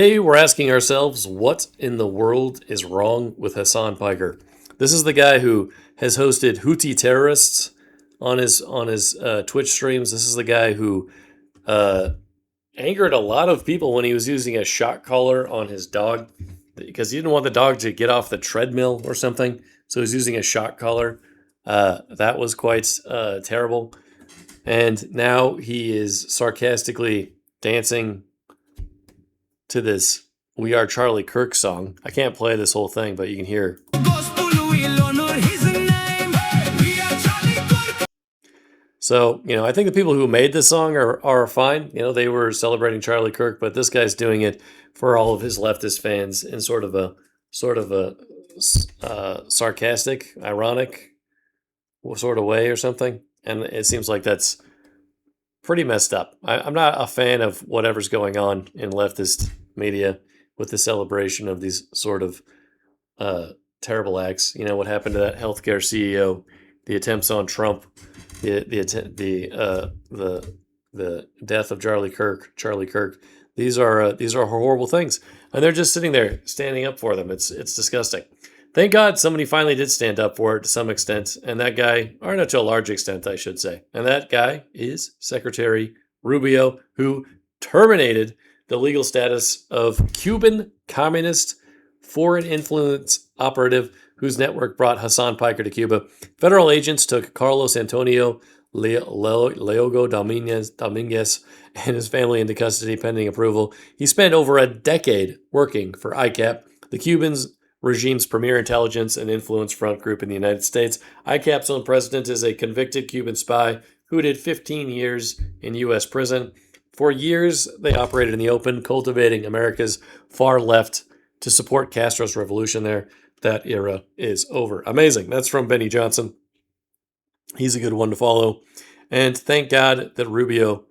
Today, we're asking ourselves, what in the world is wrong with Hasan Piker? This is the guy who has hosted Houthi terrorists on his Twitch streams. This is the guy who uh, angered a lot of people when he was using a shock collar on his dog because he didn't want the dog to get off the treadmill or something. So he's using a shock collar. That was quite terrible. And now he is sarcastically dancing to this "We Are Charlie Kirk" song. I can't play this whole thing, but you can hear. So, I think the people who made this song are fine. They were celebrating Charlie Kirk, but this guy's doing it for all of his leftist fans in sort of a sarcastic, ironic sort of way or something. And it seems like that's pretty messed up. I'm not a fan of whatever's going on in leftist media with the celebration of these sort of terrible acts. What happened to that healthcare CEO, the attempts on Trump, the death of Charlie Kirk. These are horrible things, and they're just sitting there standing up for them. It's disgusting. Thank God somebody finally did stand up for it to some extent, and that guy, or not to a large extent, I should say, and that guy is Secretary Rubio, who terminated the legal status of Cuban communist foreign influence operative whose network brought Hasan Piker to Cuba. Federal agents took Carlos Antonio Leogo Dominguez and his family into custody pending approval. He spent over a decade working for ICAP, the Cuban's regime's premier intelligence and influence front group in the United States. ICAP's own president is a convicted Cuban spy who did 15 years in U.S. prison. For years, they operated in the open, cultivating America's far left to support Castro's revolution there. That era is over. Amazing. That's from Benny Johnson. He's a good one to follow. And thank God that Rubio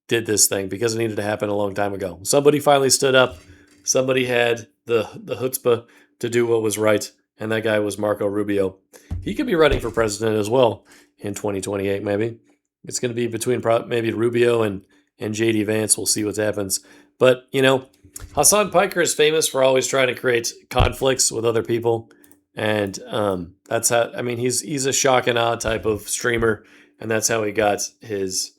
did this thing because it needed to happen a long time ago. Somebody finally stood up. Somebody had the chutzpah to do what was right, and that guy was Marco Rubio. He could be running for president as well in 2028, maybe. It's going to be between maybe Rubio and J.D. Vance. We'll see what happens. But, Hasan Piker is famous for always trying to create conflicts with other people. And that's how, he's a shock and awe type of streamer, and that's how he got his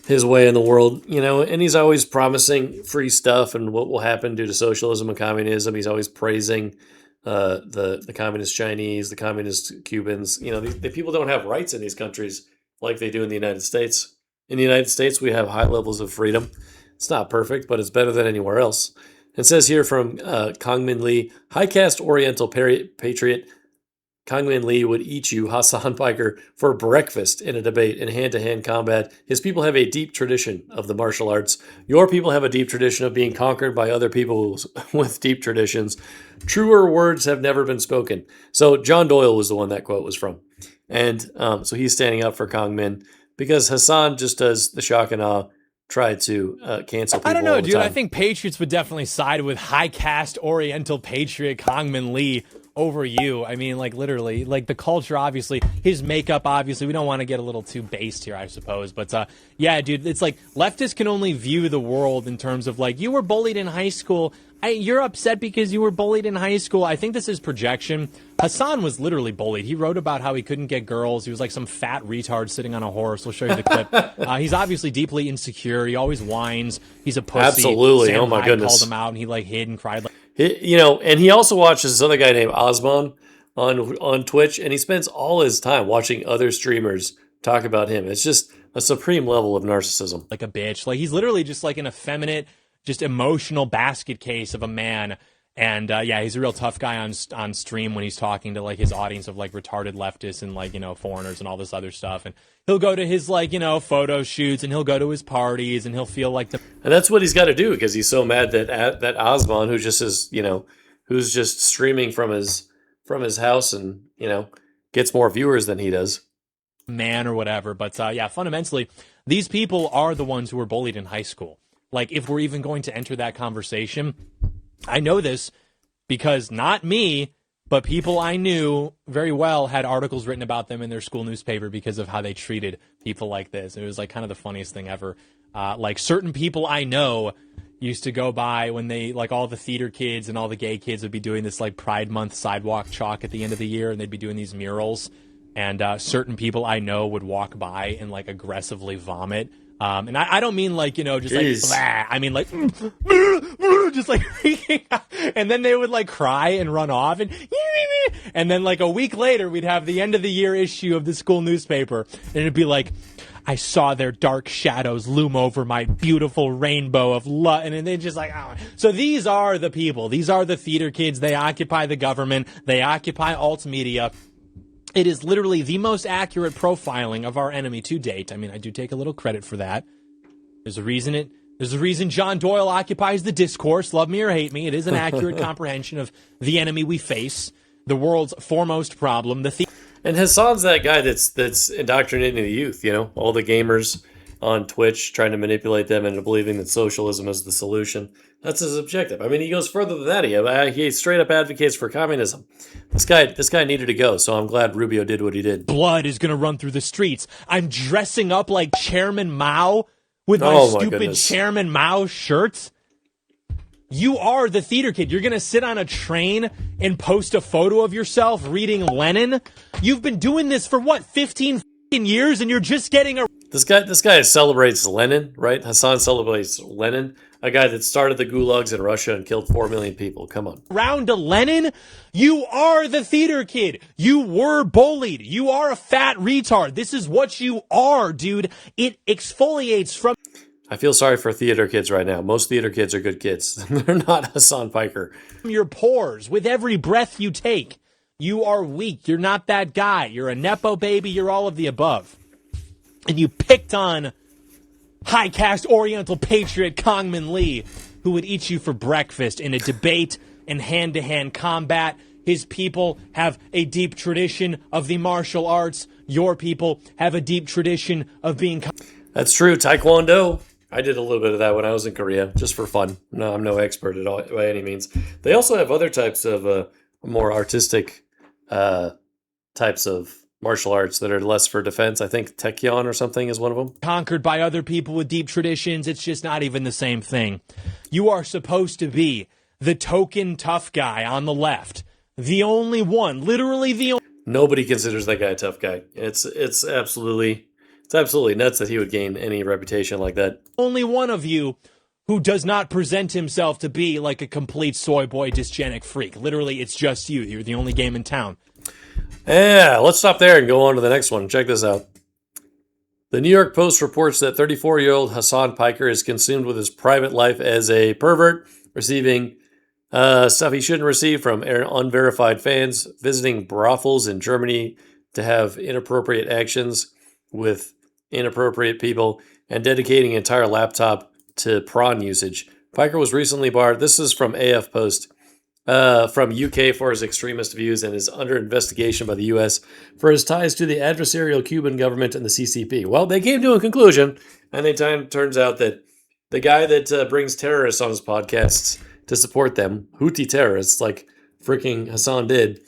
way in the world, and he's always promising free stuff and what will happen due to socialism and communism. He's always praising the communist Chinese, the communist Cubans. The people don't have rights in these countries like they do in the United States. In the United States, we have high levels of freedom. It's not perfect, but it's better than anywhere else. It says here from Kongmin Lee, high caste Oriental patriot Kongmin Lee would eat you, Hasan Piker, for breakfast in a debate in hand-to-hand combat. His people have a deep tradition of the martial arts. Your people have a deep tradition of being conquered by other people with deep traditions. Truer words have never been spoken. So John Doyle was the one that quote was from. And so he's standing up for Kongmin because Hasan just does the shock and awe, try to cancel people. I don't know, all the dude. time. I think patriots would definitely side with high caste Oriental patriot Kongmin Lee over you. Literally, the culture, obviously, his makeup, obviously, we don't want to get a little too based here, I suppose. But yeah, dude, it's like leftists can only view the world in terms of you were bullied in high school. You're upset because you were bullied in high school. I think this is projection. Hasan was literally bullied. He wrote about how he couldn't get girls. He was like some fat retard sitting on a horse. We'll show you the clip. He's obviously deeply insecure. He always whines. He's a pussy. Absolutely. Sam Oh my Hyde goodness. called him out, and he hid and cried. And he also watches this other guy named Osman on Twitch, and he spends all his time watching other streamers talk about him. It's just a supreme level of narcissism. Like a bitch. He's literally just an effeminate, just emotional basket case of a man. And yeah, he's a real tough guy on stream when he's talking to his audience of retarded leftists and foreigners and all this other stuff. And he'll go to his photo shoots, and he'll go to his parties, and he'll feel and that's what he's got to do because he's so mad that Osman, who just is who's just streaming from his house and gets more viewers than he does, man or whatever. But yeah, fundamentally, these people are the ones who were bullied in high school. If we're even going to enter that conversation, I know this because not me, but people I knew very well had articles written about them in their school newspaper because of how they treated people like this. It was kind of the funniest thing ever. Certain people I know used to go by when they, like, all the theater kids and all the gay kids would be doing this, like, Pride Month sidewalk chalk at the end of the year, and they'd be doing these murals. And certain people I know would walk by and, like, aggressively vomit. And I don't mean, like, just Jeez. like, blah. I mean, like, just like freaking out. And then they would, like, cry and run off. And then, like, a week later, we'd have the end of the year issue of the school newspaper. And it'd be like, I saw their dark shadows loom over my beautiful rainbow of love. And then they just like, oh. So these are the people. These are the theater kids. They occupy the government. They occupy alt media. It is literally the most accurate profiling of our enemy to date. I mean, I do take a little credit for that. There's a reason John Doyle occupies the discourse. Love me or hate me. It is an accurate comprehension of the enemy we face, the world's foremost problem. And Hasan's that guy that's indoctrinating the youth, all the gamers on Twitch, trying to manipulate them into believing that socialism is the solution. That's his objective. I mean, he goes further than that. He straight up advocates for communism. This guy needed to go, so I'm glad Rubio did what he did. Blood is going to run through the streets. I'm dressing up like Chairman Mao with my stupid Chairman Mao shirt. You are the theater kid. You're going to sit on a train and post a photo of yourself reading Lenin? You've been doing this for, 15 years, and you're just getting a... This guy celebrates Lenin, right? Hasan celebrates Lenin, a guy that started the gulags in Russia and killed 4 million people. Come on. Round to Lenin? You are the theater kid. You were bullied. You are a fat retard. This is what you are, dude. It exfoliates from... I feel sorry for theater kids right now. Most theater kids are good kids. They're not Hasan Piker. Your pores with every breath you take. You are weak. You're not that guy. You're a Nepo baby. You're all of the above. And you picked on high caste Oriental patriot Kongman Lee, who would eat you for breakfast in a debate and hand-to-hand combat. His people have a deep tradition of the martial arts. Your people have a deep tradition of being... That's true. Taekwondo. I did a little bit of that when I was in Korea, just for fun. No, I'm no expert at all by any means. They also have other types of more artistic types of martial arts that are less for defense. I think Taekyon or something is one of them. Conquered by other people with deep traditions. It's just not even the same thing. You are supposed to be the token tough guy on the left. The only one. Literally the only... Nobody considers that guy a tough guy. It's absolutely nuts that he would gain any reputation like that. Only one of you who does not present himself to be like a complete soy boy dysgenic freak. Literally, it's just you. You're the only game in town. Yeah, let's stop there and go on to the next one. Check this out. The New York Post reports that 34-year-old Hasan Piker is consumed with his private life as a pervert, receiving stuff he shouldn't receive from unverified fans, visiting brothels in Germany to have inappropriate actions with inappropriate people, and dedicating an entire laptop to prawn usage. Piker was recently barred, this is from AF Post, from UK for his extremist views and is under investigation by the US for his ties to the adversarial Cuban government and the CCP. Well, they came to a conclusion, and it turns out that the guy that brings terrorists on his podcasts to support them, Houthi terrorists like freaking Hasan did,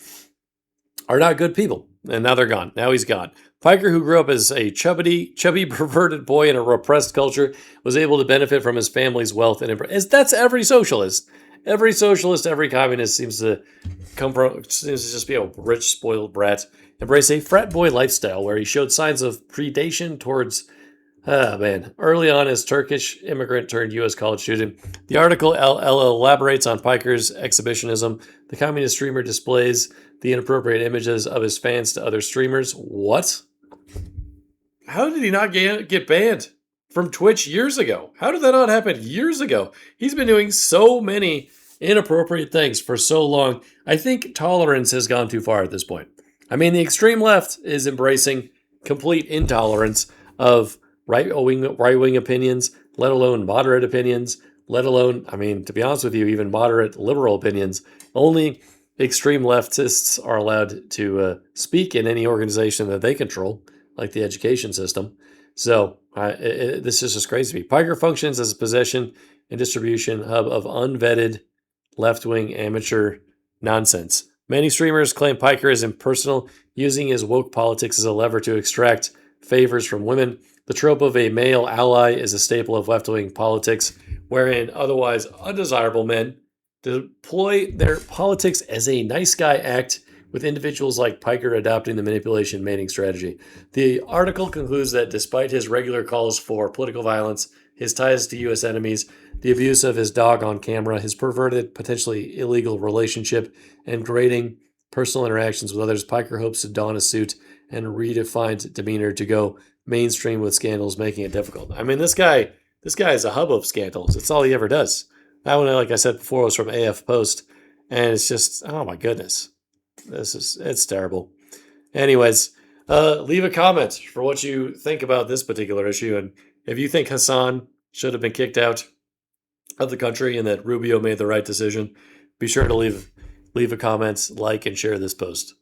are not good people. And now they're gone. Now he's gone. Piker, who grew up as a chubby, perverted boy in a repressed culture, was able to benefit from his family's wealth. And that's every socialist. Every socialist, every communist seems to just be a rich, spoiled brat. Embrace a frat boy lifestyle where he showed signs of predation towards, early on as Turkish immigrant turned U.S. college student. The article elaborates on Piker's exhibitionism. The communist streamer displays the inappropriate images of his fans to other streamers. What? How did he not get banned from Twitch years ago? How did that not happen years ago? He's been doing so many inappropriate things for so long. I think tolerance has gone too far at this point. I mean, the extreme left is embracing complete intolerance of right-wing opinions, let alone moderate opinions, let alone, to be honest with you, even moderate liberal opinions. Only extreme leftists are allowed to speak in any organization that they control, like the education system. So this is just crazy to me. Piker functions as a possession and distribution hub of unvetted left-wing amateur nonsense. Many streamers claim Piker is impersonal, using his woke politics as a lever to extract favors from women. The trope of a male ally is a staple of left-wing politics, wherein otherwise undesirable men deploy their politics as a nice guy act with individuals like Piker adopting the manipulation mating strategy. The article concludes that despite his regular calls for political violence, his ties to U.S. enemies, the abuse of his dog on camera, his perverted, potentially illegal relationship, and grating personal interactions with others, Piker hopes to don a suit and redefined demeanor to go mainstream with scandals, making it difficult. I mean, this guy is a hub of scandals. It's all he ever does. That one, like I said before, was from AF Post, and it's just, oh my goodness, it's terrible. Anyways, leave a comment for what you think about this particular issue, and if you think Hasan should have been kicked out of the country and that Rubio made the right decision, be sure to leave a comment, like, and share this post.